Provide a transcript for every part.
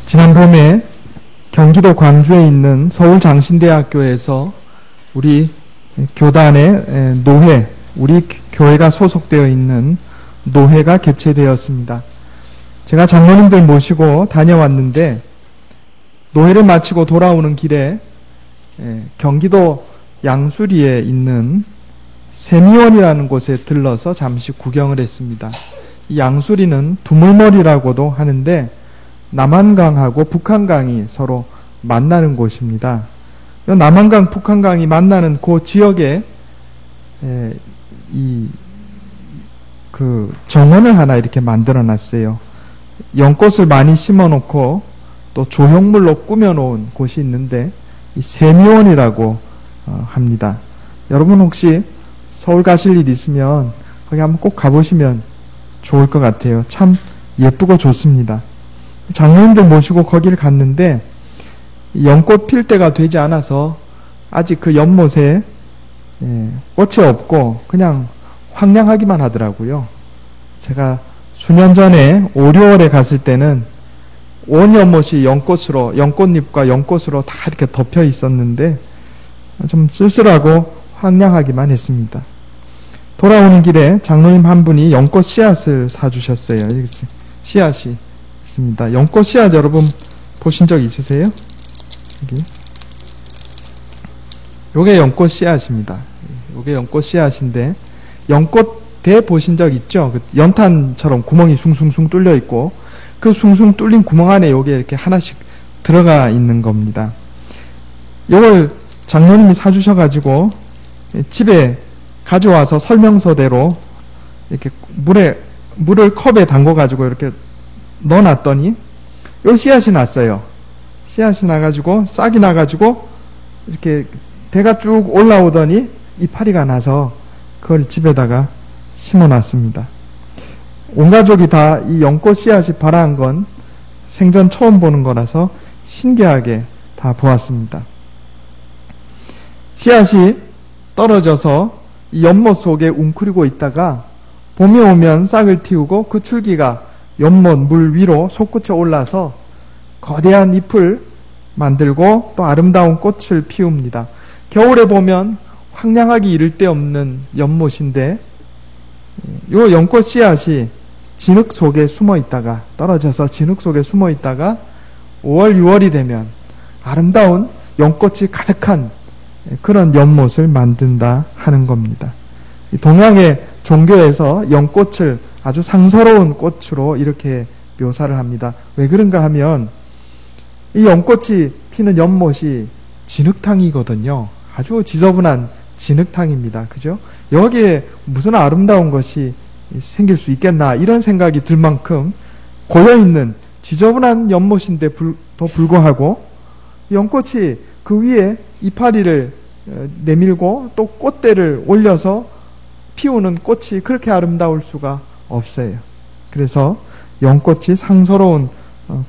지난 봄에 경기도 광주에 있는 서울장신대학교에서 우리 교단의 노회, 우리 교회가 소속되어 있는 노회가 개최되었습니다. 제가 장로님들 모시고 다녀왔는데 노회를 마치고 돌아오는 길에 경기도 양수리에 있는 세미원이라는 곳에 들러서 잠시 구경을 했습니다. 이 양수리는 두물머리라고도 하는데 남한강하고 북한강이 서로 만나는 곳입니다. 남한강, 북한강이 만나는 그 지역에 정원을 하나 이렇게 만들어 놨어요. 연꽃을 많이 심어 놓고 또 조형물로 꾸며 놓은 곳이 있는데 이 세미원이라고 합니다. 여러분 혹시 서울 가실 일 있으면 거기 한번 꼭 가보시면 좋을 것 같아요. 참 예쁘고 좋습니다. 장로님들 모시고 거기를 갔는데 연꽃 필 때가 되지 않아서 아직 그 연못에 꽃이 없고 그냥 황량하기만 하더라고요. 제가 수년 전에 5, 6월에 갔을 때는 온 연못이 연꽃잎과 연꽃으로 다 이렇게 덮여 있었는데 좀 쓸쓸하고 황량하기만 했습니다. 돌아오는 길에 장로님 한 분이 연꽃 씨앗을 사주셨어요. 씨앗이 있습니다. 연꽃 씨앗 여러분 보신 적 있으세요? 여기. 요게 연꽃 씨앗입니다. 요게 연꽃 씨앗인데 연꽃대 보신 적 있죠? 그 연탄처럼 구멍이 숭숭숭 뚫려 있고 그 숭숭 뚫린 구멍 안에 요게 이렇게 하나씩 들어가 있는 겁니다. 요걸 장로님이 사주셔가지고 집에 가져와서 설명서대로 이렇게 물을 컵에 담궈가지고 이렇게 넣어놨더니 요 씨앗이 났어요. 씨앗이 나가지고 싹이 나가지고 이렇게 대가 쭉 올라오더니 이파리가 나서 그걸 집에다가 심어놨습니다. 온 가족이 다 이 연꽃 씨앗이 발아한 건 생전 처음 보는 거라서 신기하게 다 보았습니다. 씨앗이 떨어져서 이 연못 속에 웅크리고 있다가 봄이 오면 싹을 틔우고 그 줄기가 연못 물 위로 솟구쳐 올라서 거대한 잎을 만들고 또 아름다운 꽃을 피웁니다. 겨울에 보면 황량하기 이를 데 없는 연못인데 요 연꽃 씨앗이 진흙 속에 숨어 있다가 떨어져서 진흙 속에 숨어 있다가 5월, 6월이 되면 아름다운 연꽃이 가득한 그런 연못을 만든다 하는 겁니다. 동양의 종교에서 연꽃을 아주 상서로운 꽃으로 이렇게 묘사를 합니다. 왜 그런가 하면 이 연꽃이 피는 연못이 진흙탕이거든요. 아주 지저분한 진흙탕입니다. 그죠? 여기에 무슨 아름다운 것이 생길 수 있겠나 이런 생각이 들 만큼 고여있는 지저분한 연못인데도 불구하고 연꽃이 그 위에 이파리를 내밀고 또 꽃대를 올려서 피우는 꽃이 그렇게 아름다울 수가 없어요. 그래서 연꽃이 상서로운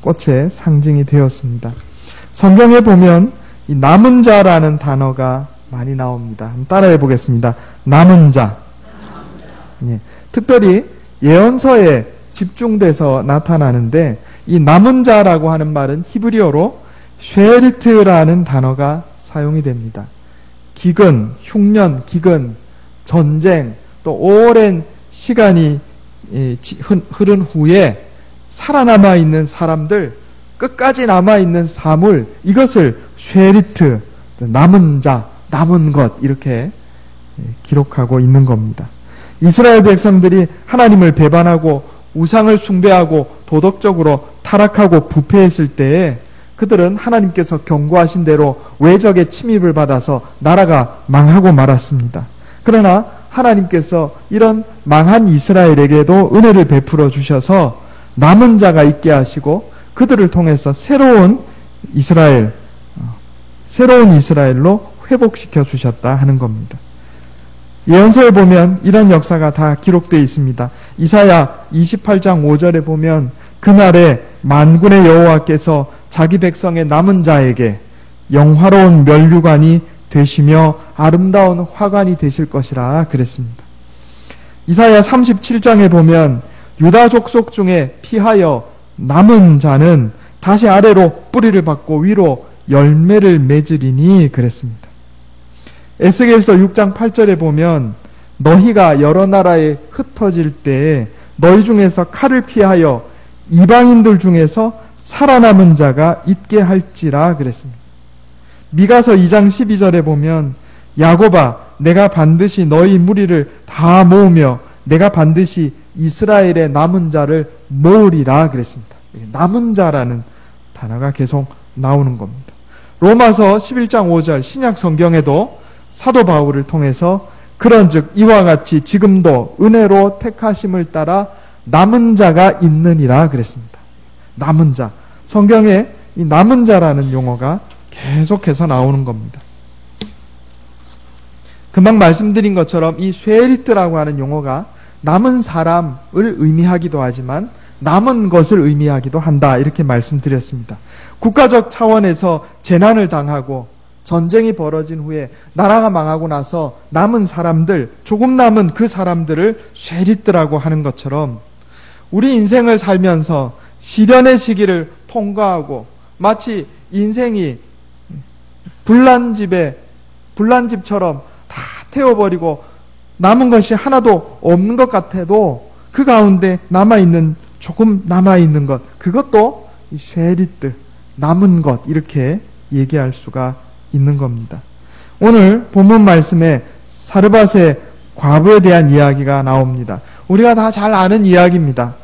꽃의 상징이 되었습니다. 성경에 보면 이 남은 자라는 단어가 많이 나옵니다. 한번 따라해 보겠습니다. 남은 자. 예, 특별히 예언서에 집중돼서 나타나는데 이 남은 자라고 하는 말은 히브리어로 쉐리트라는 단어가 사용이 됩니다. 기근, 흉년, 기근, 전쟁, 또 오랜 시간이 흐른 후에 살아남아 있는 사람들, 끝까지 남아있는 사물, 이것을 쉐리트, 남은 자, 남은 것 이렇게 기록하고 있는 겁니다. 이스라엘 백성들이 하나님을 배반하고 우상을 숭배하고 도덕적으로 타락하고 부패했을 때에 그들은 하나님께서 경고하신 대로 외적의 침입을 받아서 나라가 망하고 말았습니다. 그러나 하나님께서 이런 망한 이스라엘에게도 은혜를 베풀어 주셔서 남은 자가 있게 하시고 그들을 통해서 새로운 이스라엘로 회복시켜 주셨다 하는 겁니다. 예언서에 보면 이런 역사가 다 기록되어 있습니다. 이사야 28장 5절에 보면 그날에 만군의 여호와께서 자기 백성의 남은 자에게 영화로운 면류관이 되시며 아름다운 화관이 되실 것이라 그랬습니다. 이사야 37장에 보면 유다 족속 중에 피하여 남은 자는 다시 아래로 뿌리를 받고 위로 열매를 맺으리니 그랬습니다. 에스겔서 6장 8절에 보면 너희가 여러 나라에 흩어질 때 너희 중에서 칼을 피하여 이방인들 중에서 살아남은 자가 있게 할지라 그랬습니다. 미가서 2장 12절에 보면 야곱아 내가 반드시 너희 무리를 다 모으며 내가 반드시 이스라엘의 남은 자를 모으리라 그랬습니다. 남은 자라는 단어가 계속 나오는 겁니다. 로마서 11장 5절 신약 성경에도 사도 바울을 통해서 그런즉 이와 같이 지금도 은혜로 택하심을 따라 남은 자가 있느니라 그랬습니다. 남은 자. 성경에 이 남은 자라는 용어가 계속해서 나오는 겁니다. 금방 말씀드린 것처럼 이 쉐리트라고 하는 용어가 남은 사람을 의미하기도 하지만 남은 것을 의미하기도 한다 이렇게 말씀드렸습니다. 국가적 차원에서 재난을 당하고 전쟁이 벌어진 후에 나라가 망하고 나서 남은 사람들, 조금 남은 그 사람들을 쉐리트라고 하는 것처럼 우리 인생을 살면서 시련의 시기를 통과하고 마치 인생이 불난집처럼 다 태워버리고 남은 것이 하나도 없는 것 같아도 그 가운데 조금 남아있는 것, 그것도 이 쉐리트, 남은 것 이렇게 얘기할 수가 있는 겁니다. 오늘 본문 말씀에 사르밧의 과부에 대한 이야기가 나옵니다. 우리가 다 잘 아는 이야기입니다.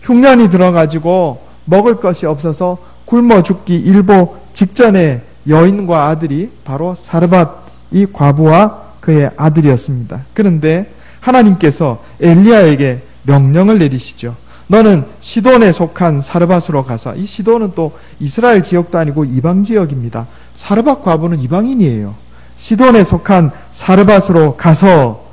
흉년이 들어가지고 먹을 것이 없어서 굶어 죽기 일보 직전에 여인과 아들이 바로 사르밧 이 과부와 그의 아들이었습니다. 그런데 하나님께서 엘리야에게 명령을 내리시죠. 너는 시돈에 속한 사르밧으로 가서, 이 시돈은 또 이스라엘 지역도 아니고 이방 지역입니다. 사르밧 과부는 이방인이에요. 시돈에 속한 사르밧으로 가서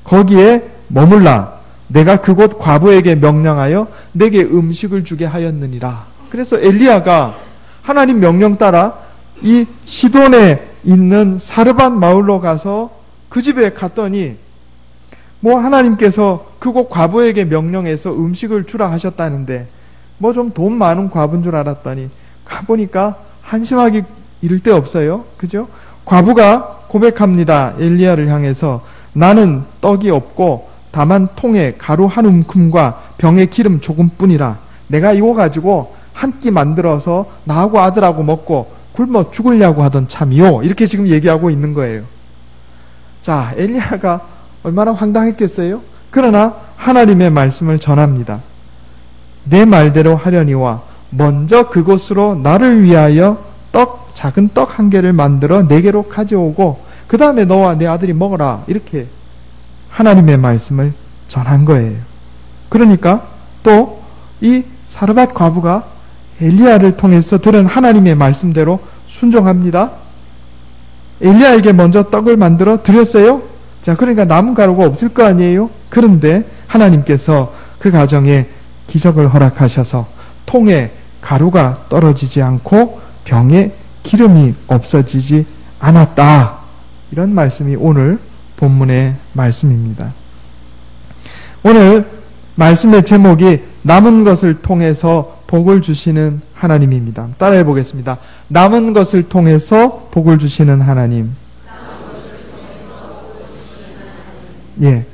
거기에 머물라. 내가 그곳 과부에게 명령하여 내게 음식을 주게 하였느니라. 그래서 엘리야가 하나님 명령 따라 이 시돈에 있는 사르밧 마을로 가서 그 집에 갔더니 하나님께서 그곳 과부에게 명령해서 음식을 주라 하셨다는데 좀 돈 많은 과부인 줄 알았더니 가보니까 한심하기 이를 데 없어요. 그죠? 과부가 고백합니다. 엘리야를 향해서 나는 떡이 없고 다만 통에 가루 한 움큼과 병에 기름 조금뿐이라. 내가 이거 가지고 한 끼 만들어서 나하고 아들하고 먹고 굶어 죽으려고 하던 참이요. 이렇게 지금 얘기하고 있는 거예요. 자, 엘리야가 얼마나 황당했겠어요? 그러나 하나님의 말씀을 전합니다. 내 말대로 하려니와 먼저 그곳으로 나를 위하여 작은 떡 한 개를 만들어 내게로 가져오고 그 다음에 너와 내 아들이 먹어라. 이렇게 하나님의 말씀을 전한 거예요. 그러니까 또 이 사르밧 과부가 엘리야를 통해서 들은 하나님의 말씀대로 순종합니다. 엘리야에게 먼저 떡을 만들어 드렸어요. 자, 그러니까 남은 가루가 없을 거 아니에요? 그런데 하나님께서 그 가정에 기적을 허락하셔서 통에 가루가 떨어지지 않고 병에 기름이 없어지지 않았다. 이런 말씀이 오늘 본문의 말씀입니다. 오늘 말씀의 제목이 남은 것을 통해서 복을 주시는 하나님입니다. 따라해 보겠습니다. 남은 것을 통해서 복을 주시는 하나님. 예.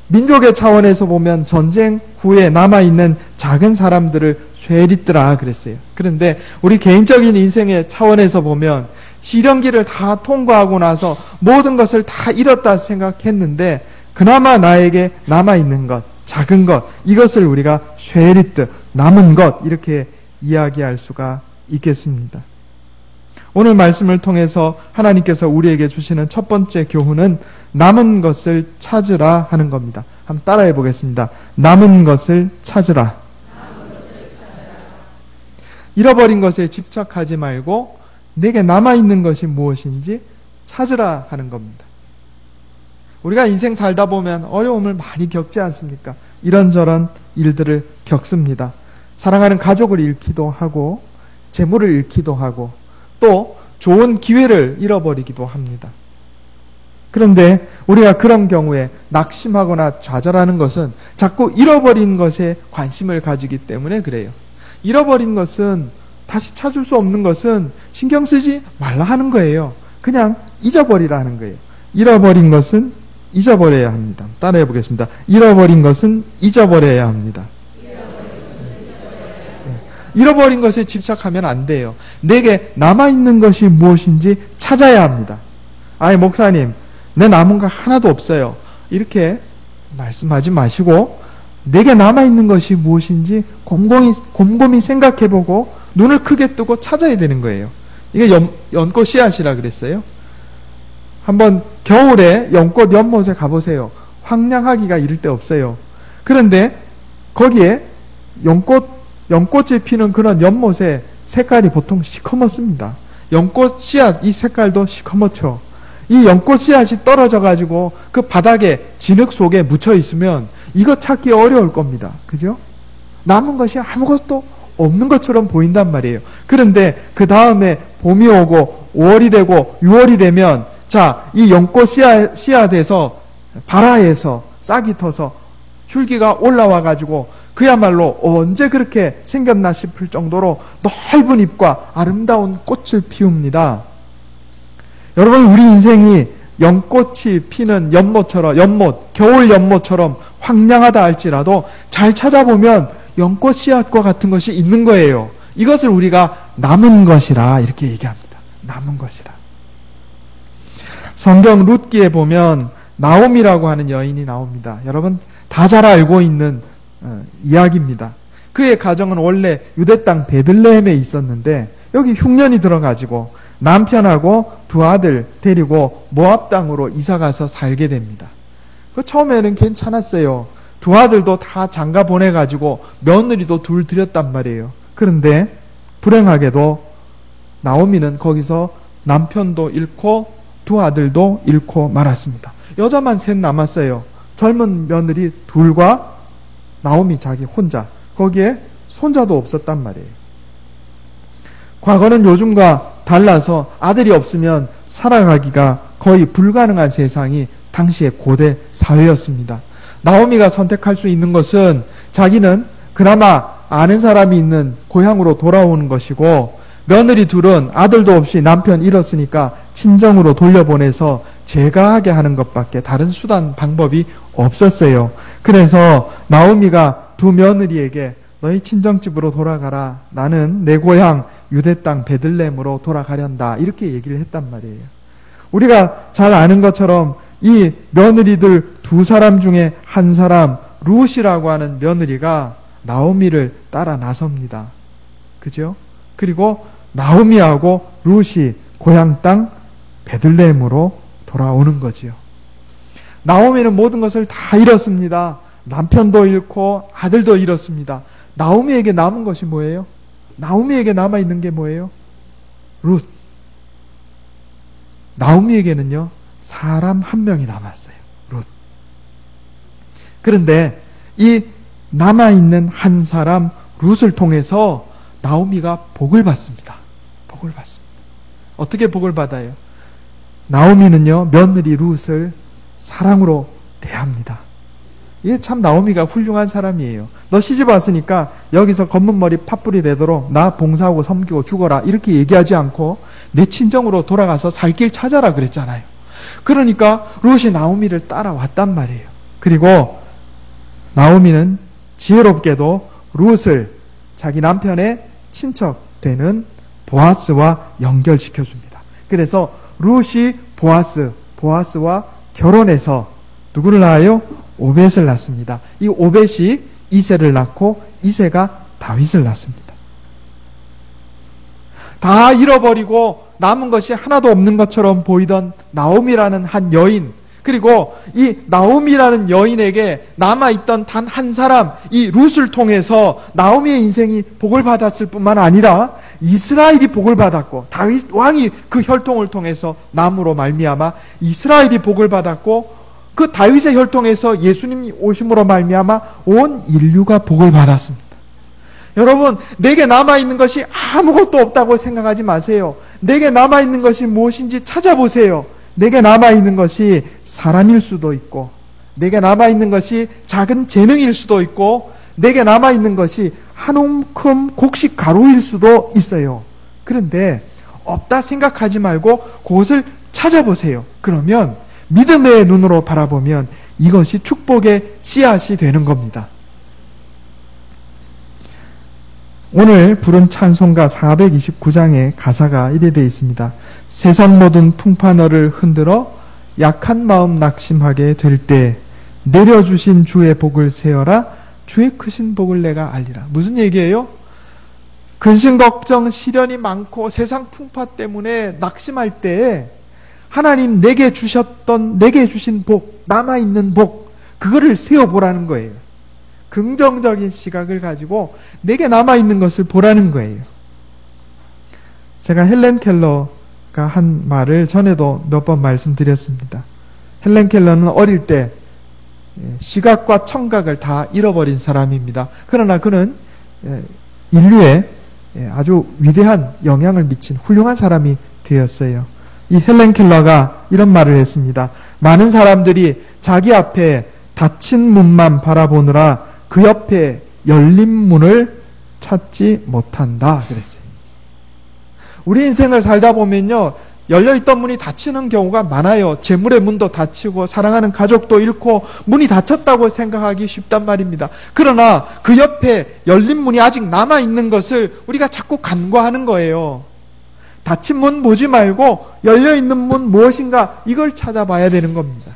민족의 차원에서 보면 전쟁 후에 남아있는 작은 사람들을 쉐리트라 그랬어요. 그런데 우리 개인적인 인생의 차원에서 보면 시련기를 다 통과하고 나서 모든 것을 다 잃었다 생각했는데 그나마 나에게 남아있는 것, 작은 것, 이것을 우리가 쉐리트, 남은 것 이렇게 이야기할 수가 있겠습니다. 오늘 말씀을 통해서 하나님께서 우리에게 주시는 첫 번째 교훈은 남은 것을 찾으라 하는 겁니다. 한번 따라해 보겠습니다. 남은 것을 찾으라. 잃어버린 것에 집착하지 말고 내게 남아있는 것이 무엇인지 찾으라 하는 겁니다. 우리가 인생 살다 보면 어려움을 많이 겪지 않습니까? 이런저런 일들을 겪습니다. 사랑하는 가족을 잃기도 하고 재물을 잃기도 하고 또 좋은 기회를 잃어버리기도 합니다. 그런데 우리가 그런 경우에 낙심하거나 좌절하는 것은 자꾸 잃어버린 것에 관심을 가지기 때문에 그래요. 잃어버린 것은 다시 찾을 수 없는 것은 신경 쓰지 말라 하는 거예요. 그냥 잊어버리라는 거예요. 잃어버린 것은 잊어버려야 합니다. 따라해 보겠습니다. 잃어버린 것은 잊어버려야 합니다. 잃어버린 것에 집착하면 안 돼요. 내게 남아있는 것이 무엇인지 찾아야 합니다. 아니, 목사님, 내 남은 거 하나도 없어요. 이렇게 말씀하지 마시고, 내게 남아있는 것이 무엇인지 곰곰이 생각해보고, 눈을 크게 뜨고 찾아야 되는 거예요. 이게 연꽃 씨앗이라 그랬어요. 한번 겨울에 연꽃 연못에 가보세요. 황량하기가 이를 데 없어요. 그런데 거기에 연꽃이 피는 그런 연못의 색깔이 보통 시커멓습니다. 연꽃 씨앗 이 색깔도 시커멓죠. 이 연꽃 씨앗이 떨어져가지고 그 바닥에 진흙 속에 묻혀 있으면 이거 찾기 어려울 겁니다. 그죠? 남은 것이 아무것도 없는 것처럼 보인단 말이에요. 그런데 그 다음에 봄이 오고 5월이 되고 6월이 되면 자, 이 연꽃 씨앗에서 발아에서 싹이 터서 줄기가 올라와가지고 그야말로 언제 그렇게 생겼나 싶을 정도로 넓은 잎과 아름다운 꽃을 피웁니다. 여러분, 우리 인생이 연꽃이 피는 겨울 연못처럼 황량하다 할지라도 잘 찾아보면 연꽃 씨앗과 같은 것이 있는 거예요. 이것을 우리가 남은 것이라 이렇게 얘기합니다. 남은 것이라. 성경 룻기에 보면 나옴이라고 하는 여인이 나옵니다. 여러분 다 잘 알고 있는 이야기입니다. 그의 가정은 원래 유대 땅 베들레헴에 있었는데 여기 흉년이 들어가지고 남편하고 두 아들 데리고 모압 땅으로 이사가서 살게 됩니다. 처음에는 괜찮았어요. 두 아들도 다 장가 보내가지고 며느리도 둘 들였단 말이에요. 그런데 불행하게도 나오미는 거기서 남편도 잃고 두 아들도 잃고 말았습니다. 여자만 셋 남았어요. 젊은 며느리 둘과 나오미 자기 혼자. 거기에 손자도 없었단 말이에요. 과거는 요즘과 달라서 아들이 없으면 살아가기가 거의 불가능한 세상이 당시의 고대 사회였습니다. 나오미가 선택할 수 있는 것은 자기는 그나마 아는 사람이 있는 고향으로 돌아오는 것이고, 며느리 둘은 아들도 없이 남편 잃었으니까 친정으로 돌려보내서 제가하게 하는 것밖에 다른 수단 방법이 없었어요. 그래서 나오미가 두 며느리에게 너희 친정집으로 돌아가라. 나는 내 고향 유대 땅 베들레헴으로 돌아가련다. 이렇게 얘기를 했단 말이에요. 우리가 잘 아는 것처럼 이 며느리들 두 사람 중에 한 사람 룻이라고 하는 며느리가 나오미를 따라 나섭니다. 그죠? 그리고 나오미하고 룻이 고향 땅 베들레헴으로 돌아오는 거지요. 나오미는 모든 것을 다 잃었습니다. 남편도 잃고 아들도 잃었습니다. 나오미에게 남은 것이 뭐예요? 나오미에게 남아있는 게 뭐예요? 룻. 나오미에게는요, 사람 한 명이 남았어요. 룻. 그런데 이 남아있는 한 사람 룻을 통해서 나오미가 복을 받습니다. 복을 받습니다. 어떻게 복을 받아요? 나오미는요, 며느리 룻을 사랑으로 대합니다. 이게 참 나오미가 훌륭한 사람이에요. 너 시집 왔으니까 여기서 검은 머리 팥불이 되도록 나 봉사하고 섬기고 죽어라 이렇게 얘기하지 않고 내 친정으로 돌아가서 살 길 찾아라 그랬잖아요. 그러니까 룻이 나오미를 따라왔단 말이에요. 그리고 나오미는 지혜롭게도 룻을 자기 남편의 친척 되는 보아스와 연결시켜줍니다. 그래서 룻이 보아스와 결혼해서 누구를 낳아요? 오벳을 낳습니다. 이 오벳이 이새를 낳고 이새가 다윗을 낳습니다. 다 잃어버리고 남은 것이 하나도 없는 것처럼 보이던 나오미라는 한 여인, 그리고 이 나오미라는 여인에게 남아있던 단 한 사람, 이 룻을 통해서 나오미의 인생이 복을 받았을 뿐만 아니라 이스라엘이 복을 받았고, 다윗 왕이 그 혈통을 통해서 남으로 말미암아 이스라엘이 복을 받았고, 그 다윗의 혈통에서 예수님이 오심으로 말미암아 온 인류가 복을 받았습니다. 여러분, 내게 남아있는 것이 아무것도 없다고 생각하지 마세요. 내게 남아있는 것이 무엇인지 찾아보세요. 내게 남아있는 것이 사람일 수도 있고, 내게 남아있는 것이 작은 재능일 수도 있고, 내게 남아있는 것이 한 움큼 곡식 가루일 수도 있어요. 그런데 없다 생각하지 말고 그것을 찾아보세요. 그러면 믿음의 눈으로 바라보면 이것이 축복의 씨앗이 되는 겁니다. 오늘 부른 찬송가 429장의 가사가 이래 되어 있습니다. 세상 모든 풍파너를 흔들어 약한 마음 낙심하게 될 때 내려주신 주의 복을 세어라. 주의 크신 복을 내가 알리라. 무슨 얘기예요? 근심 걱정 시련이 많고 세상 풍파 때문에 낙심할 때 하나님 내게 주신 복, 남아있는 복, 그거를 세어보라는 거예요. 긍정적인 시각을 가지고 내게 남아있는 것을 보라는 거예요. 제가 헬렌 켈러가 한 말을 전에도 몇 번 말씀드렸습니다. 헬렌 켈러는 어릴 때 시각과 청각을 다 잃어버린 사람입니다. 그러나 그는 인류에 아주 위대한 영향을 미친 훌륭한 사람이 되었어요. 이 헬렌 켈러가 이런 말을 했습니다. 많은 사람들이 자기 앞에 닫힌 문만 바라보느라 그 옆에 열린 문을 찾지 못한다 그랬어요. 우리 인생을 살다 보면요, 열려있던 문이 닫히는 경우가 많아요. 재물의 문도 닫히고 사랑하는 가족도 잃고 문이 닫혔다고 생각하기 쉽단 말입니다. 그러나 그 옆에 열린 문이 아직 남아있는 것을 우리가 자꾸 간과하는 거예요. 닫힌 문 보지 말고 열려있는 문 무엇인가, 이걸 찾아봐야 되는 겁니다.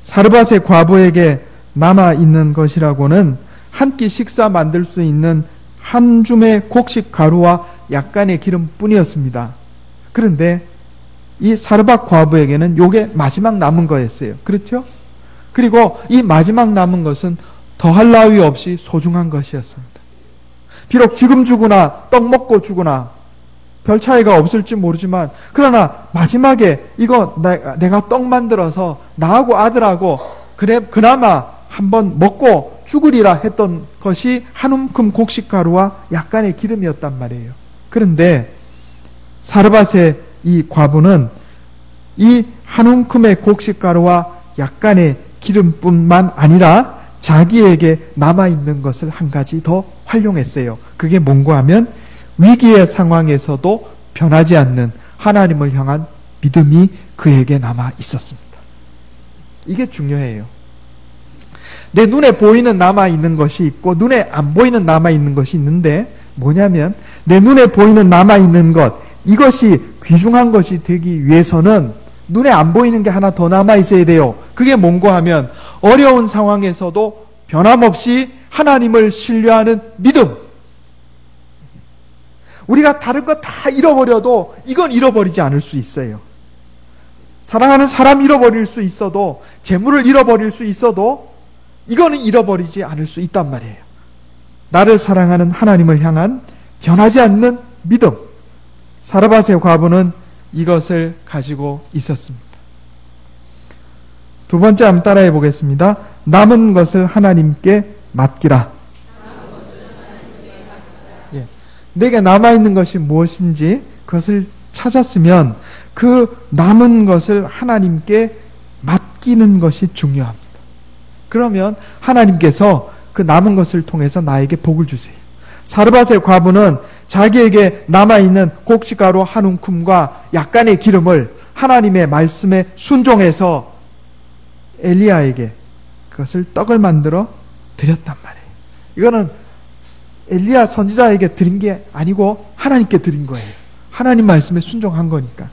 사르밧의 과부에게 남아있는 것이라고는 한 끼 식사 만들 수 있는 한 줌의 곡식 가루와 약간의 기름뿐이었습니다. 그런데 이 사르밧 과부에게는 요게 마지막 남은 거였어요. 그렇죠? 그리고 이 마지막 남은 것은 더할 나위 없이 소중한 것이었습니다. 비록 지금 주거나 떡 먹고 주거나 별 차이가 없을지 모르지만, 그러나 마지막에 이거 내가 떡 만들어서 나하고 아들하고 그래 그나마 한번 먹고 죽으리라 했던 것이 한 움큼 곡식가루와 약간의 기름이었단 말이에요. 그런데 사르밧의 이 과부는 이 한 움큼의 곡식가루와 약간의 기름뿐만 아니라 자기에게 남아있는 것을 한 가지 더 활용했어요. 그게 뭔가 하면 위기의 상황에서도 변하지 않는 하나님을 향한 믿음이 그에게 남아 있었습니다. 이게 중요해요. 내 눈에 보이는 남아있는 것이 있고 눈에 안 보이는 남아있는 것이 있는데, 뭐냐면 내 눈에 보이는 남아있는 것, 이것이 귀중한 것이 되기 위해서는 눈에 안 보이는 게 하나 더 남아있어야 돼요. 그게 뭔가 하면 어려운 상황에서도 변함없이 하나님을 신뢰하는 믿음. 우리가 다른 거 다 잃어버려도 이건 잃어버리지 않을 수 있어요. 사랑하는 사람 잃어버릴 수 있어도, 재물을 잃어버릴 수 있어도 이거는 잃어버리지 않을 수 있단 말이에요. 나를 사랑하는 하나님을 향한 변하지 않는 믿음. 사르밧의 과부는 이것을 가지고 있었습니다. 두 번째 한번 따라해 보겠습니다. 남은 것을 하나님께 맡기라. 내게 남아있는 것이 무엇인지 그것을 찾았으면 그 남은 것을 하나님께 맡기는 것이 중요합니다. 그러면 하나님께서 그 남은 것을 통해서 나에게 복을 주세요. 사르밧의 과부는 자기에게 남아있는 곡식가루 한 움큼과 약간의 기름을 하나님의 말씀에 순종해서 엘리야에게 그것을 떡을 만들어 드렸단 말이에요. 이거는 엘리야 선지자에게 드린 게 아니고 하나님께 드린 거예요. 하나님 말씀에 순종한 거니까.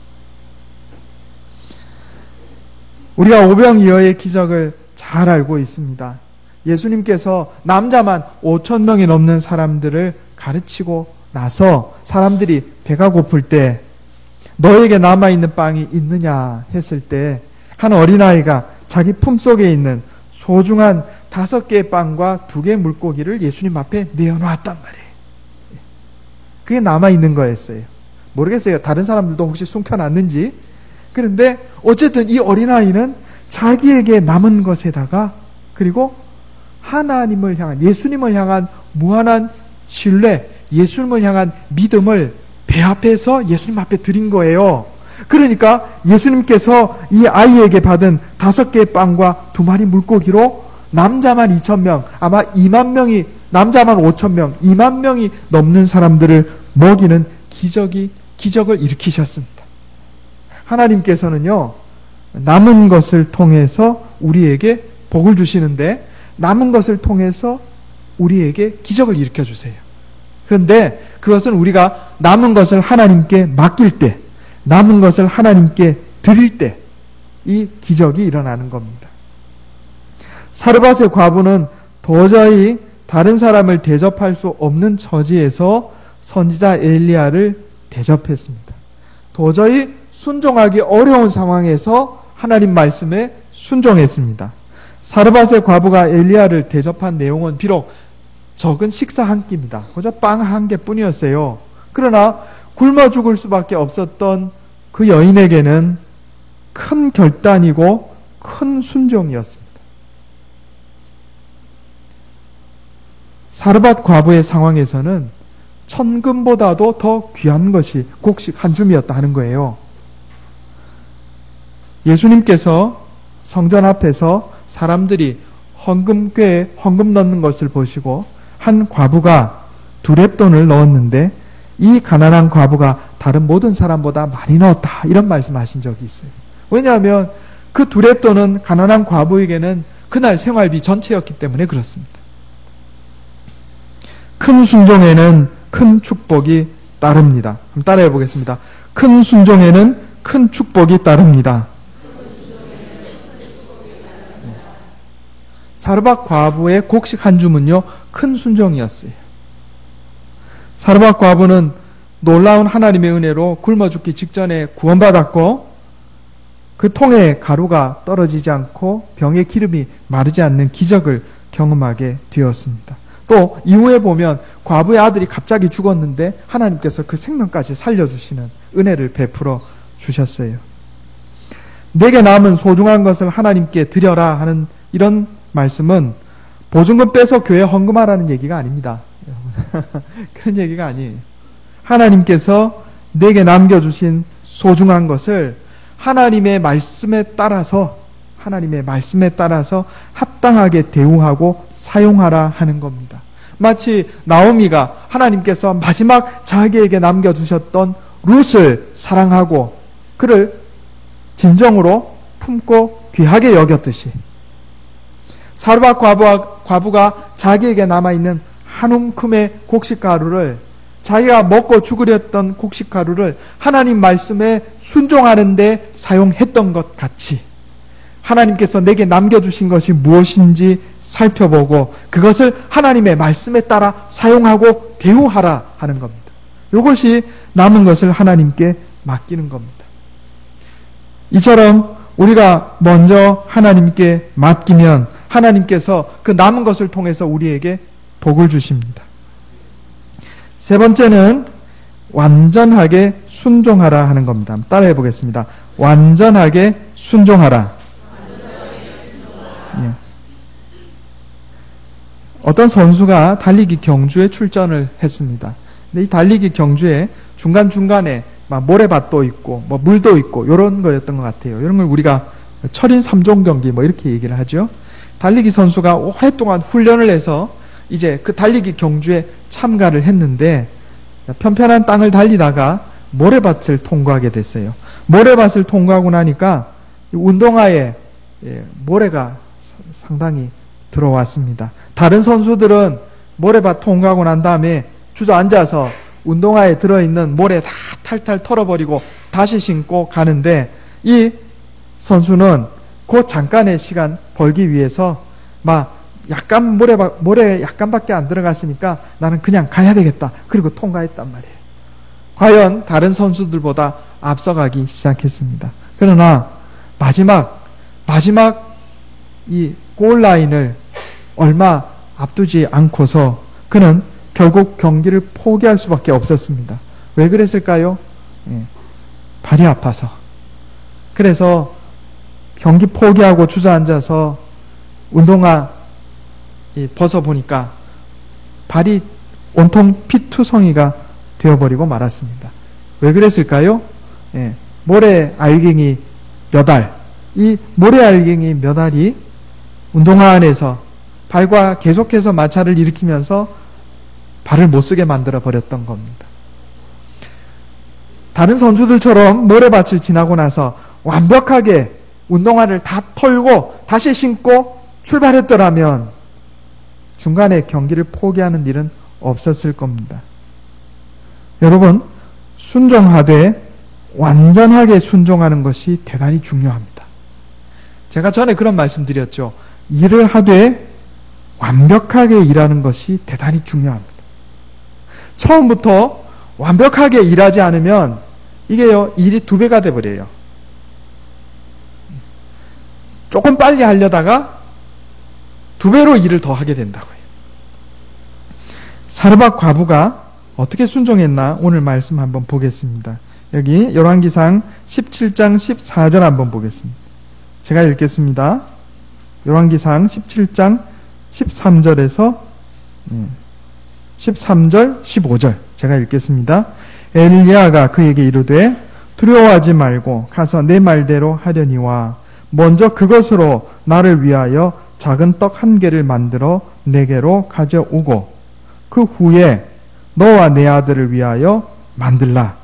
우리가 오병이어의 기적을 잘 알고 있습니다. 예수님께서 남자만 5,000명이 넘는 사람들을 가르치고 나서 사람들이 배가 고플 때 너에게 남아있는 빵이 있느냐 했을 때 한 어린아이가 자기 품속에 있는 소중한 5개의 빵과 2개의 물고기를 예수님 앞에 내어놓았단 말이에요. 그게 남아있는 거였어요. 모르겠어요. 다른 사람들도 혹시 숨겨놨는지. 그런데 어쨌든 이 어린아이는 자기에게 남은 것에다가, 그리고 하나님을 향한, 예수님을 향한 무한한 신뢰, 예수님을 향한 믿음을 배합해서 예수님 앞에 드린 거예요. 그러니까 예수님께서 이 아이에게 받은 5개의 빵과 2마리 물고기로 남자만 2,000명, 아마 2만 명이, 남자만 5,000명, 2만 명이 넘는 사람들을 먹이는 기적을 일으키셨습니다. 하나님께서는요, 남은 것을 통해서 우리에게 복을 주시는데, 남은 것을 통해서 우리에게 기적을 일으켜 주세요. 그런데 그것은 우리가 남은 것을 하나님께 맡길 때, 남은 것을 하나님께 드릴 때 이 기적이 일어나는 겁니다. 사르밧의 과부는 도저히 다른 사람을 대접할 수 없는 처지에서 선지자 엘리야를 대접했습니다. 도저히 순종하기 어려운 상황에서 하나님 말씀에 순종했습니다. 사르밧의 과부가 엘리야를 대접한 내용은 비록 적은 식사 한 끼입니다. 그저 빵 한 개뿐이었어요. 그러나 굶어 죽을 수밖에 없었던 그 여인에게는 큰 결단이고 큰 순종이었습니다. 사르밧 과부의 상황에서는 천금보다도 더 귀한 것이 곡식 한 줌이었다 하는 거예요. 예수님께서 성전 앞에서 사람들이 헌금궤에 헌금 넣는 것을 보시고 한 과부가 두렙돈을 넣었는데 이 가난한 과부가 다른 모든 사람보다 많이 넣었다, 이런 말씀하신 적이 있어요. 왜냐하면 그 두렙돈은 가난한 과부에게는 그날 생활비 전체였기 때문에 그렇습니다. 큰 순종에는 큰 축복이 따릅니다. 한번 따라해 보겠습니다. 큰 순종에는 큰 축복이 따릅니다. 사르밧 과부의 곡식 한 줌은요, 큰 순종이었어요. 사르밧 과부는 놀라운 하나님의 은혜로 굶어 죽기 직전에 구원받았고, 그 통에 가루가 떨어지지 않고 병의 기름이 마르지 않는 기적을 경험하게 되었습니다. 또 이후에 보면 과부의 아들이 갑자기 죽었는데 하나님께서 그 생명까지 살려주시는 은혜를 베풀어 주셨어요. 내게 남은 소중한 것을 하나님께 드려라 하는 이런 말씀은 보증금 빼서 교회에 헌금하라는 얘기가 아닙니다. 그런 얘기가 아니에요. 하나님께서 내게 남겨주신 소중한 것을 하나님의 말씀에 따라서 합당하게 대우하고 사용하라 하는 겁니다. 마치 나오미가 하나님께서 마지막 자기에게 남겨주셨던 룻을 사랑하고 그를 진정으로 품고 귀하게 여겼듯이 사르밧 과부가 자기에게 남아있는 한 움큼의 곡식가루를, 자기가 먹고 죽으렸던 곡식가루를 하나님 말씀에 순종하는 데 사용했던 것 같이 하나님께서 내게 남겨주신 것이 무엇인지 살펴보고 그것을 하나님의 말씀에 따라 사용하고 대우하라 하는 겁니다. 이것이 남은 것을 하나님께 맡기는 겁니다. 이처럼 우리가 먼저 하나님께 맡기면 하나님께서 그 남은 것을 통해서 우리에게 복을 주십니다. 세 번째는 완전하게 순종하라 하는 겁니다. 따라해 보겠습니다. 완전하게 순종하라. 예. 어떤 선수가 달리기 경주에 출전을 했습니다. 근데 이 달리기 경주에 중간중간에 막 모래밭도 있고 뭐 물도 있고 이런 거였던 것 같아요. 이런 걸 우리가 철인 3종 경기 뭐 이렇게 얘기를 하죠. 달리기 선수가 오랫동안 훈련을 해서 이제 그 달리기 경주에 참가를 했는데 편편한 땅을 달리다가 모래밭을 통과하게 됐어요. 모래밭을 통과하고 나니까 운동화에 모래가 상당히 들어왔습니다. 다른 선수들은 모래밭 통과하고 난 다음에 주저앉아서 운동화에 들어있는 모래 다 탈탈 털어버리고 다시 신고 가는데 이 선수는 그 잠깐의 시간 벌기 위해서 막 약간 모래 약간밖에 안 들어갔으니까 나는 그냥 가야 되겠다. 그리고 통과했단 말이에요. 과연 다른 선수들보다 앞서가기 시작했습니다. 그러나 마지막 이 골라인을 얼마 앞두지 않고서 그는 결국 경기를 포기할 수밖에 없었습니다. 왜 그랬을까요? 발이 아파서. 그래서 경기 포기하고 주저앉아서 운동화 벗어보니까 발이 온통 피투성이가 되어버리고 말았습니다. 왜 그랬을까요? 모래 알갱이 몇 알, 이 모래 알갱이 몇 알이 운동화 안에서 발과 계속해서 마찰을 일으키면서 발을 못 쓰게 만들어 버렸던 겁니다. 다른 선수들처럼 모래밭을 지나고 나서 완벽하게 운동화를 다 털고 다시 신고 출발했더라면 중간에 경기를 포기하는 일은 없었을 겁니다. 여러분, 순종하되 완전하게 순종하는 것이 대단히 중요합니다. 제가 전에 그런 말씀 드렸죠. 일을 하되 완벽하게 일하는 것이 대단히 중요합니다. 처음부터 완벽하게 일하지 않으면 이게요, 일이 2배가 돼버려요. 조금 빨리 하려다가 2배로 일을 더 하게 된다고요. 사르밧 과부가 어떻게 순종했나 오늘 말씀 한번 보겠습니다. 여기 열왕기상 17장 14절 한번 보겠습니다. 제가 읽겠습니다. 열왕기상 17장 13절에서 13절 15절 제가 읽겠습니다. 엘리야가 그에게 이르되 두려워하지 말고 가서 내 말대로 하려니와 먼저 그것으로 나를 위하여 작은 떡 1개를 만들어 내게로 가져오고 그 후에 너와 내 아들을 위하여 만들라.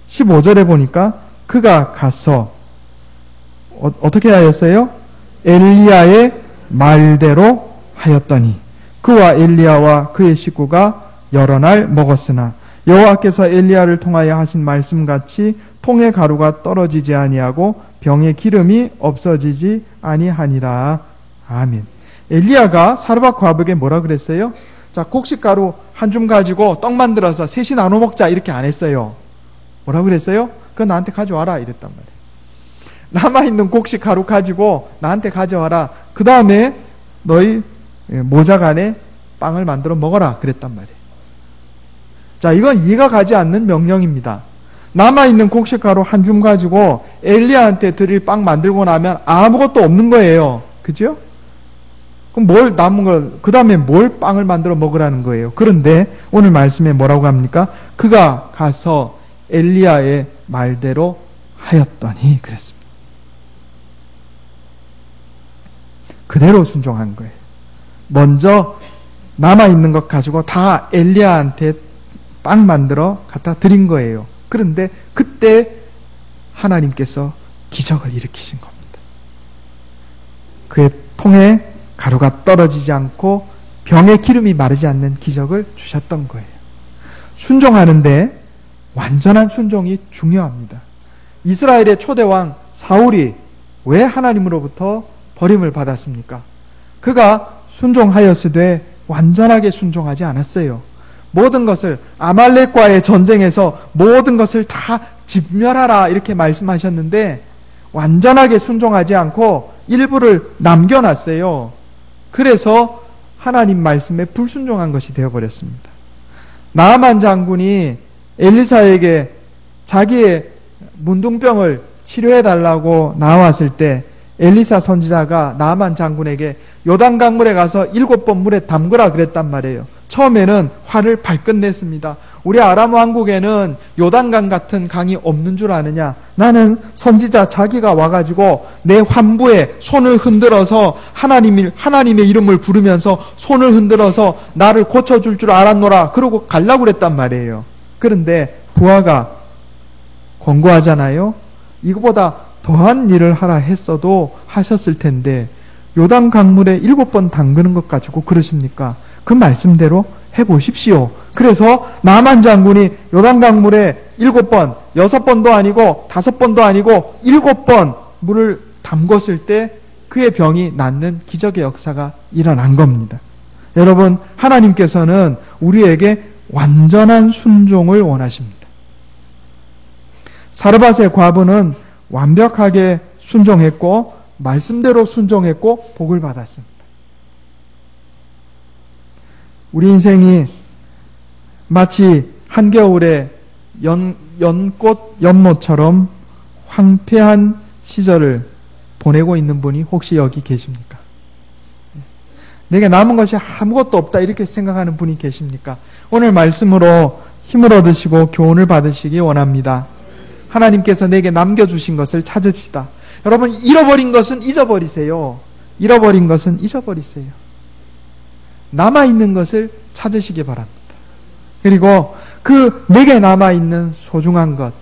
15절에 보니까 그가 가서 어떻게 하였어요? 엘리야의 말대로 하였더니 그와 엘리야와 그의 식구가 여러 날 먹었으나 여호와께서 엘리야를 통하여 하신 말씀같이 통의 가루가 떨어지지 아니하고 병의 기름이 없어지지 아니하니라. 아멘. 엘리야가 사르밧 과부에게 뭐라 그랬어요? 자, 곡식가루 한 줌 가지고 떡 만들어서 셋이 나눠 먹자 이렇게 안 했어요. 뭐라 그랬어요? 그거 나한테 가져와라 이랬단 말이에요. 남아있는 곡식가루 가지고 나한테 가져와라. 그 다음에 너희 모작 안에 빵을 만들어 먹어라 그랬단 말이에요. 자, 이건 이해가 가지 않는 명령입니다. 남아있는 곡식가루 한 줌 가지고 엘리야한테 드릴 빵 만들고 나면 아무것도 없는 거예요. 그죠? 그럼 뭘 남은 걸, 그 다음에 뭘 빵을 만들어 먹으라는 거예요. 그런데 오늘 말씀에 뭐라고 합니까? 그가 가서 엘리야의 말대로 하였더니 그랬습니다. 그대로 순종한 거예요. 먼저 남아있는 것 가지고 다 엘리야한테 빵 만들어 갖다 드린 거예요. 그런데 그때 하나님께서 기적을 일으키신 겁니다. 그의 통에 가루가 떨어지지 않고 병의 기름이 마르지 않는 기적을 주셨던 거예요. 순종하는데 완전한 순종이 중요합니다. 이스라엘의 초대왕 사울이 왜 하나님으로부터 버림을 받았습니까? 그가 순종하였으되 완전하게 순종하지 않았어요. 모든 것을 아말렉과의 전쟁에서 모든 것을 다 진멸하라 이렇게 말씀하셨는데 완전하게 순종하지 않고 일부를 남겨놨어요. 그래서 하나님 말씀에 불순종한 것이 되어버렸습니다. 나아만 장군이 엘리사에게 자기의 문둥병을 치료해달라고 나왔을 때 엘리사 선지자가 나아만 장군에게 요단강물에 가서 7번 물에 담그라 그랬단 말이에요. 처음에는 화를 발끈 냈습니다. 우리 아람 왕국에는 요단강 같은 강이 없는 줄 아느냐? 나는 선지자 자기가 와가지고 내 환부에 손을 흔들어서 하나님의 이름을 부르면서 손을 흔들어서 나를 고쳐줄 줄 알았노라. 그러고 가려고 그랬단 말이에요. 그런데 부하가 권고하잖아요. 이거보다 더한 일을 하라 했어도 하셨을 텐데 요단 강물에 7번 담그는 것 가지고 그러십니까? 그 말씀대로 해보십시오. 그래서 나만 장군이 요단 강물에 7번, 6번도 아니고 5번도 아니고 7번 물을 담궜을 때 그의 병이 낫는 기적의 역사가 일어난 겁니다. 여러분, 하나님께서는 우리에게 완전한 순종을 원하십니다. 사르밧의 과부는 완벽하게 순종했고 말씀대로 순종했고 복을 받았습니다. 우리 인생이 마치 한겨울에 연꽃 연못처럼 황폐한 시절을 보내고 있는 분이 혹시 여기 계십니까? 내게 남은 것이 아무것도 없다 이렇게 생각하는 분이 계십니까? 오늘 말씀으로 힘을 얻으시고 교훈을 받으시기 원합니다. 하나님께서 내게 남겨주신 것을 찾읍시다. 여러분, 잃어버린 것은 잊어버리세요. 잃어버린 것은 잊어버리세요. 남아있는 것을 찾으시기 바랍니다. 그리고 그 내게 남아있는 소중한 것,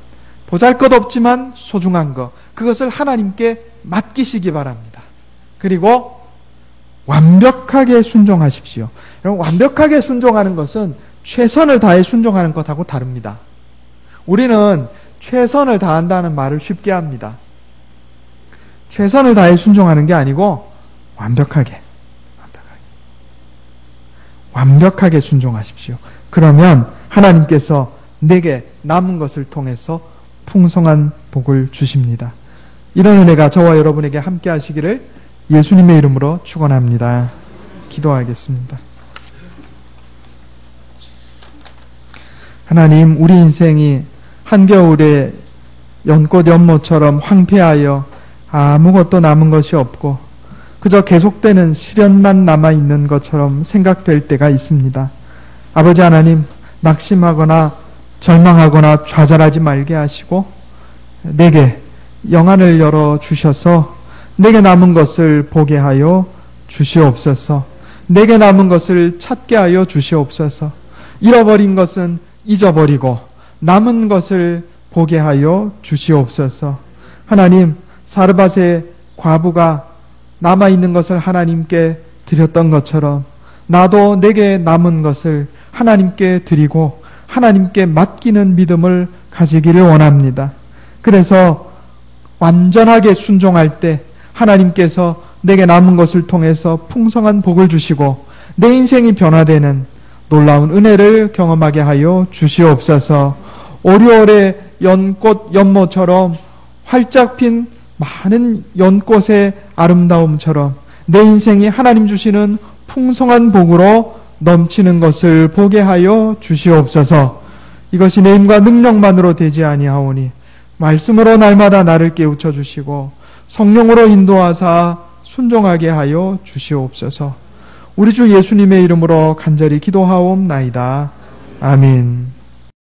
보잘것없지만 소중한 것, 그것을 하나님께 맡기시기 바랍니다. 그리고 완벽하게 순종하십시오. 여러분, 완벽하게 순종하는 것은 최선을 다해 순종하는 것하고 다릅니다. 우리는 최선을 다한다는 말을 쉽게 합니다. 최선을 다해 순종하는 게 아니고 완벽하게 순종하십시오. 그러면 하나님께서 내게 남은 것을 통해서 풍성한 복을 주십니다. 이런 은혜가 저와 여러분에게 함께 하시기를 예수님의 이름으로 축원합니다. 기도하겠습니다. 하나님, 우리 인생이 한겨울에 연꽃 연못처럼 황폐하여 아무것도 남은 것이 없고 그저 계속되는 시련만 남아있는 것처럼 생각될 때가 있습니다. 아버지 하나님, 낙심하거나 절망하거나 좌절하지 말게 하시고 내게 영안을 열어주셔서 내게 남은 것을 보게 하여 주시옵소서. 내게 남은 것을 찾게 하여 주시옵소서. 잃어버린 것은 잊어버리고 남은 것을 보게 하여 주시옵소서. 하나님, 사르밧의 과부가 남아있는 것을 하나님께 드렸던 것처럼 나도 내게 남은 것을 하나님께 드리고 하나님께 맡기는 믿음을 가지기를 원합니다. 그래서 완전하게 순종할 때 하나님께서 내게 남은 것을 통해서 풍성한 복을 주시고 내 인생이 변화되는 놀라운 은혜를 경험하게 하여 주시옵소서. 오리올의 연꽃 연못처럼 활짝 핀 많은 연꽃의 아름다움처럼 내 인생이 하나님 주시는 풍성한 복으로 넘치는 것을 보게 하여 주시옵소서. 이것이 내 힘과 능력만으로 되지 아니하오니 말씀으로 날마다 나를 깨우쳐 주시고 성령으로 인도하사 순종하게 하여 주시옵소서. 우리 주 예수님의 이름으로 간절히 기도하옵나이다. 아멘.